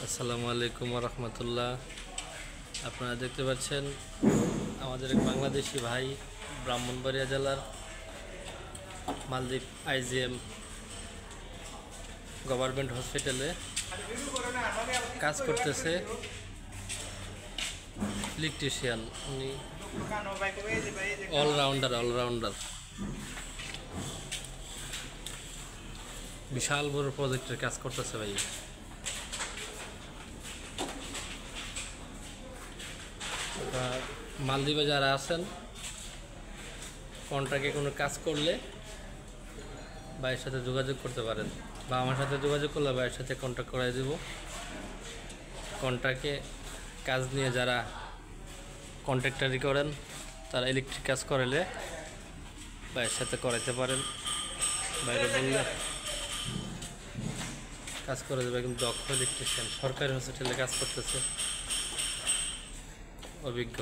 আসসালামু আলাইকুম রহমতুল্লাহ। আপনারা দেখতে পাচ্ছেন আমাদের এক বাংলাদেশি ভাই ব্রাহ্মণবাড়িয়া জেলার মালদ্বীপ আইজিএম গভর্নমেন্ট হসপিটালে কাজ করতেছে। ইলেকট্রিশিয়ান, উনি অলরাউন্ডার বিশাল বড় প্রজেক্টের কাজ করতেছে ভাই। মালদ্বীপে যারা আছেন, কন্ট্রাক্টে কোনো কাজ করলে ভাইয়ের সাথে যোগাযোগ করতে পারেন, বা আমার সাথে যোগাযোগ করলে ভাইয়ের সাথে কন্ট্যাক্ট করাই দেব। কন্ট্রাক্টে কাজ নিয়ে যারা কন্ট্রাক্টারি করেন, তারা ইলেকট্রিক কাজ করালে ভাইয়ের সাথে করাইতে পারেন। বাইরে বললে কাজ করে দেবে, কিন্তু দক্ষ ইলেকট্রিশিয়ান, সরকারি হসপিটালে কাজ করতেছে, অভিজ্ঞ।